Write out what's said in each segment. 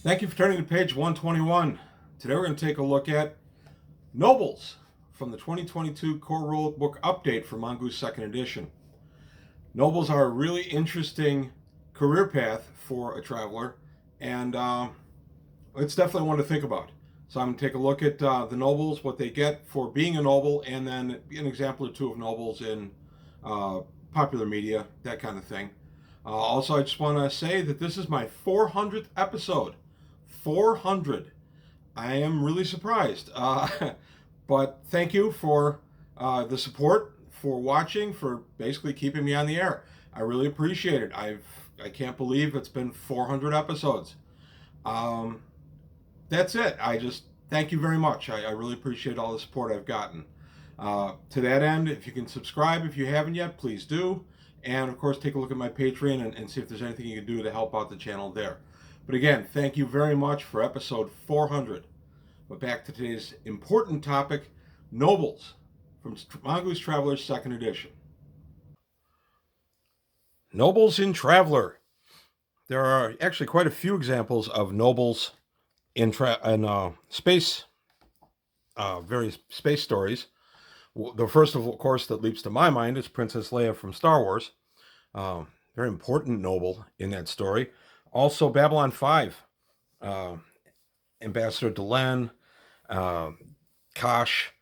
Thank you for turning to page 121. Today we're going to take a look at Nobles from the 2022 Core Rulebook Update for Mongoose 2nd Edition. Nobles are a really interesting career path for a traveler, and it's definitely one to think about. So I'm going to take a look at the Nobles, what they get for being a Noble, and then an example or two of Nobles in popular media, that kind of thing. Also, I just want to say that this is my 400th episode. 400. I am really surprised. But thank you for the support, for watching, for basically keeping me on the air. I really appreciate it. I can't believe it's been 400 episodes. That's it. I just thank you very much. I really appreciate all the support I've gotten. To that end, if you can subscribe if you haven't yet, please do. And of course, take a look at my Patreon and see if there's anything you can do to help out the channel there. But again, thank you very much for episode 400. But back to today's important topic, Nobles from Mongoose Traveler's 2nd Edition. Nobles in Traveler. There are actually quite a few examples of nobles in space, various space stories. The first, of course, that leaps to my mind is Princess Leia from Star Wars. Very important noble in that story. Also, Babylon 5, Ambassador Delenn, Kosh.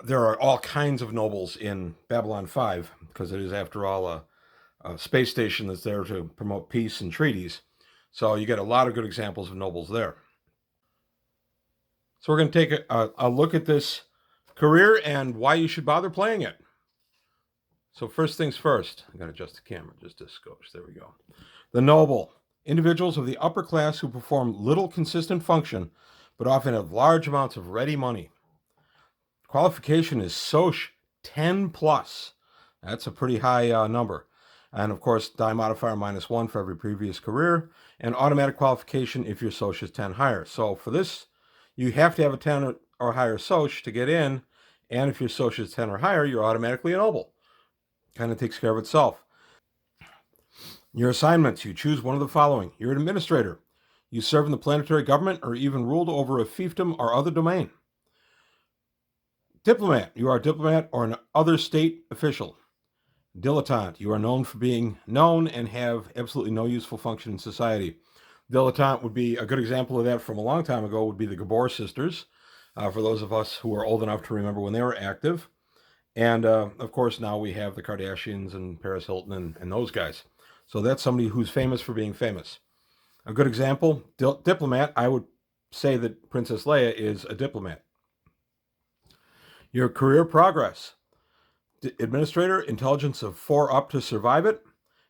There are all kinds of nobles in Babylon 5 because it is, after all, a space station that's there to promote peace and treaties. So you get a lot of good examples of nobles there. So we're going to take a look at this career and why you should bother playing it. So first things first, I got to adjust the camera just a skosh. There we go. The noble, individuals of the upper class who perform little consistent function, but often have large amounts of ready money. Qualification is Soc 10 plus. That's a pretty high number. And of course, die modifier -1 for every previous career, and automatic qualification if your Soc is 10 higher. So for this, you have to have a 10 or higher Soc to get in, and if your Soc is 10 or higher, you're automatically a noble. Kind of takes care of itself. Your assignments, you choose one of the following. You're an administrator. You serve in the planetary government or even ruled over a fiefdom or other domain. Diplomat, you are a diplomat or an other state official. Dilettante, you are known for being known and have absolutely no useful function in society. Dilettante would be a good example of that from a long time ago, would be the Gabor sisters, for those of us who are old enough to remember when they were active. And of course, now we have the Kardashians and Paris Hilton and those guys. So that's somebody who's famous for being famous. A good example, diplomat, I would say that Princess Leia is a diplomat. Your career progress. Administrator, intelligence of 4 up to survive it,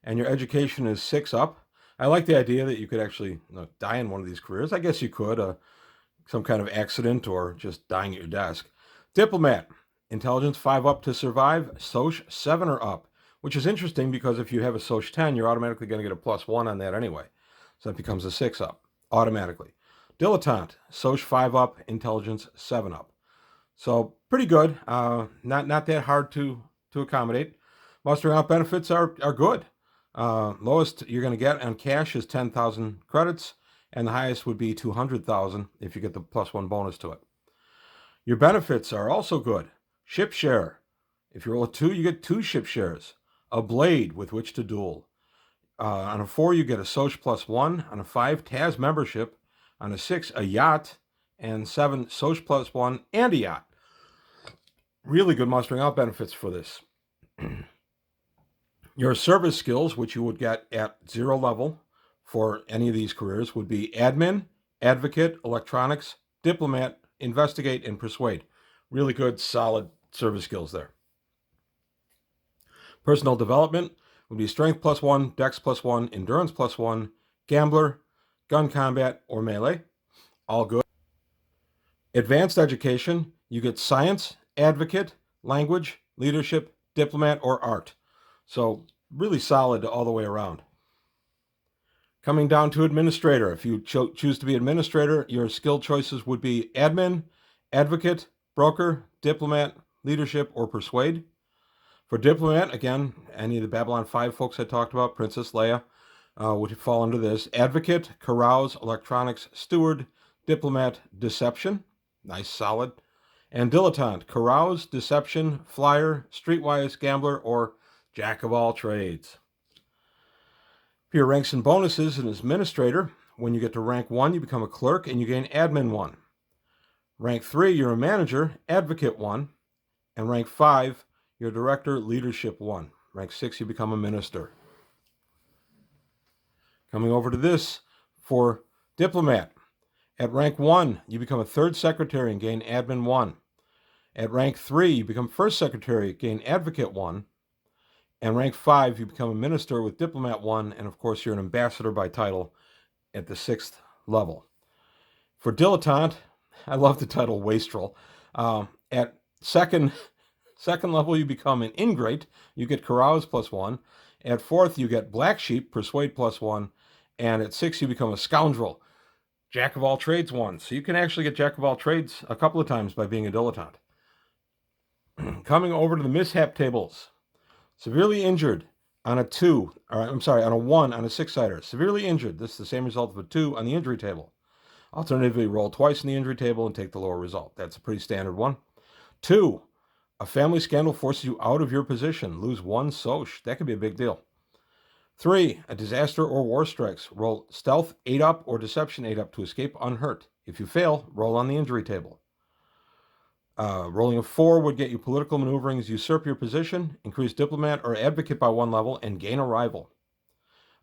and your education is 6 up. I like the idea that you could actually die in one of these careers. I guess you could, some kind of accident or just dying at your desk. Diplomat, intelligence 5 up to survive, Soc 7 or up, which is interesting because if you have a Soc 10, you're automatically going to get a +1 on that anyway. So that becomes a 6 up, automatically. Dilettante, Soc 5 up, intelligence 7 up. So pretty good, not that hard to accommodate. Mustering out benefits are good. Lowest you're going to get on cash is 10,000 credits, and the highest would be 200,000 if you get the +1 bonus to it. Your benefits are also good. Ship share. If you roll a 2, you get 2 ship shares. A blade with which to duel. On a 4, you get a Soc +1. On a 5, TAS membership. On a 6, a yacht. And 7, Soc +1 and a yacht. Really good mustering out benefits for this. Your service skills, which you would get at 0 level for any of these careers, would be admin, advocate, electronics, diplomat, investigate, and persuade. Really good, solid service skills there. Personal development would be strength +1, dex +1, endurance +1, gambler, gun combat, or melee. All good. Advanced education, you get science, advocate, language, leadership, diplomat, or art. So really solid all the way around. Coming down to administrator, if you choose to be administrator, your skill choices would be admin, advocate, broker, diplomat, leadership, or persuade. For diplomat, again, any of the Babylon 5 folks I talked about, Princess Leia, would fall under this. Advocate, carouse, electronics, steward, diplomat, deception. Nice, solid. And dilettante, carouse, deception, flyer, streetwise, gambler, or jack of all trades. For your ranks and bonuses, an administrator, when you get to rank 1, you become a clerk and you gain admin 1. Rank 3, you're a manager, advocate 1. And rank 5, you're director, leadership 1. Rank 6, you become a minister. Coming over to this for diplomat. At rank 1, you become a third secretary and gain admin 1. At rank 3, you become first secretary, gain advocate 1. And rank 5, you become a minister with diplomat 1. And of course, you're an ambassador by title at the 6th level. For dilettante, I love the title wastrel. At second level, you become an ingrate. You get carouse +1. At 4th, you get black sheep, persuade +1. And at 6th, you become a scoundrel, jack of all trades 1. So you can actually get jack of all trades a couple of times by being a dilettante. Coming over to the mishap tables. Severely injured on a 2, on a 1 on a 6-sider. Severely injured, this is the same result of a 2 on the injury table. Alternatively, roll twice in the injury table and take the lower result. That's a pretty standard one. 2, a family scandal forces you out of your position. Lose 1 soch. That could be a big deal. 3, a disaster or war strikes. Roll stealth 8-up or deception 8-up to escape unhurt. If you fail, roll on the injury table. Rolling a 4 would get you political maneuverings, usurp your position, increase diplomat or advocate by 1 level, and gain a rival.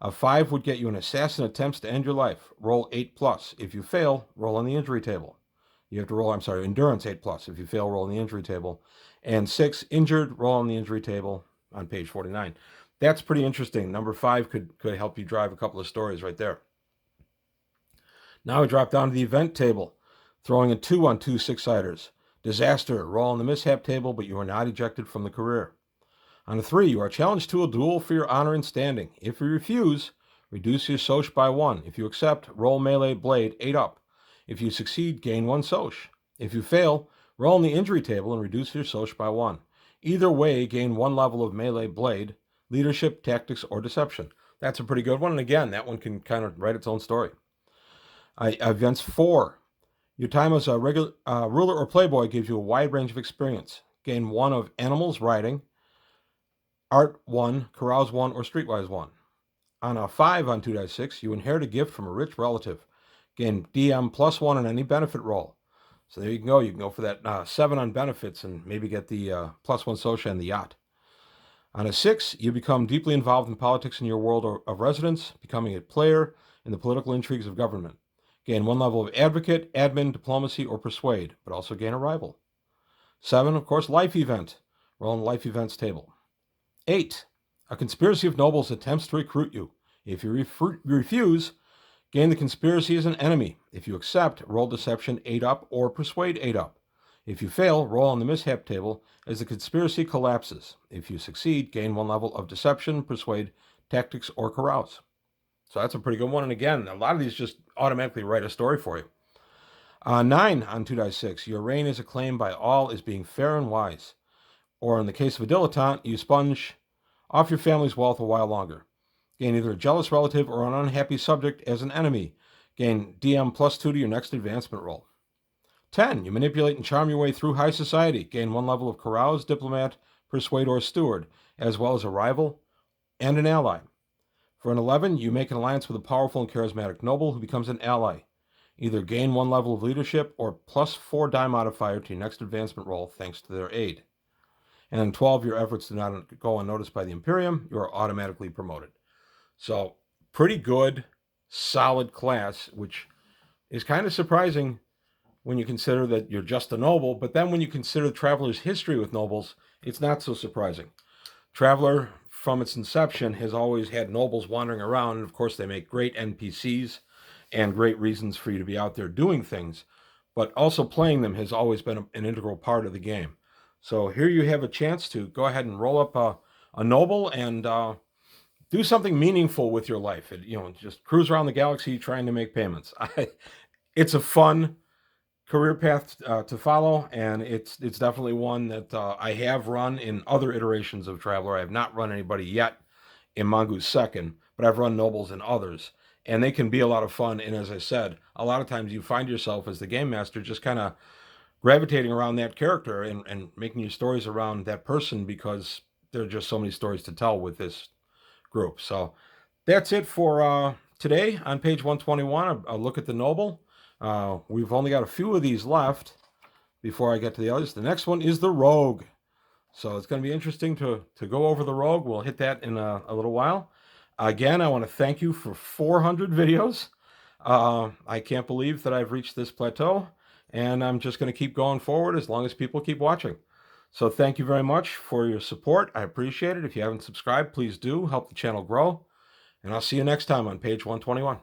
A 5 would get you an assassin attempts to end your life. Roll 8+. If you fail, roll on the injury table. You have to roll, endurance 8+. If you fail, roll on the injury table. And 6, injured, roll on the injury table on page 49. That's pretty interesting. Number 5 could help you drive a couple of stories right there. Now we drop down to the event table, throwing a 2 on 2 6-siders. Disaster, roll on the mishap table, but you are not ejected from the career. On a 3, you are challenged to a duel for your honor and standing. If you refuse, reduce your soch by 1. If you accept, roll melee blade 8-up. If you succeed, gain 1 soch. If you fail, roll on the injury table and reduce your soch by 1. Either way, gain 1 level of melee blade, leadership, tactics, or deception. That's a pretty good one. And again, that one can kind of write its own story. Events 4. Your time as a regular ruler or playboy gives you a wide range of experience. Gain 1 of animals, riding, art 1, carouse 1, or streetwise 1. On a 5 on 2-6, you inherit a gift from a rich relative. Gain DM +1 on any benefit roll. So there you can go. You can go for that 7 on benefits and maybe get the +1 social and the yacht. On a 6, you become deeply involved in politics in your world of residence, becoming a player in the political intrigues of government. Gain 1 level of advocate, admin, diplomacy, or persuade, but also gain a rival. 7, of course, life event. Roll on the life events table. 8, a conspiracy of nobles attempts to recruit you. If you refuse, gain the conspiracy as an enemy. If you accept, roll deception 8-up or persuade 8-up. If you fail, roll on the mishap table as the conspiracy collapses. If you succeed, gain 1 level of deception, persuade, tactics, or carouse. So that's a pretty good one. And again, a lot of these just automatically write a story for you. 9 on 2-6, your reign is acclaimed by all as being fair and wise. Or in the case of a dilettante, you sponge off your family's wealth a while longer. Gain either a jealous relative or an unhappy subject as an enemy. Gain DM +2 to your next advancement roll. 10, you manipulate and charm your way through high society. Gain 1 level of carouse, diplomat, persuade, or steward, as well as a rival and an ally. For an 11, you make an alliance with a powerful and charismatic noble who becomes an ally. Either gain 1 level of leadership or +4 die modifier to your next advancement roll thanks to their aid. And in 12, your efforts do not go unnoticed by the Imperium. You are automatically promoted. So pretty good, solid class, which is kind of surprising when you consider that you're just a noble. But then when you consider Traveler's history with nobles, it's not so surprising. Traveler, from its inception, has always had nobles wandering around. And of course, they make great NPCs and great reasons for you to be out there doing things. But also playing them has always been an integral part of the game. So here you have a chance to go ahead and roll up a noble and do something meaningful with your life. Just cruise around the galaxy trying to make payments. It's a fun career path to follow, and it's definitely one that I have run in other iterations of Traveler. I have not run anybody yet in Mongoose second, but I've run nobles in others. And they can be a lot of fun. And as I said, a lot of times you find yourself as the game master just kind of gravitating around that character and making your stories around that person because there are just so many stories to tell with this group. So that's it for today on page 121. A look at the noble. We've only got a few of these left before I get to the others. The next one is the rogue. So it's going to be interesting to go over the rogue. We'll hit that in a little while. Again, I want to thank you for 400 videos. I can't believe that I've reached this plateau, and I'm just going to keep going forward as long as people keep watching. So thank you very much for your support. I appreciate it. If you haven't subscribed, please do. Help the channel grow. And I'll see you next time on page 121.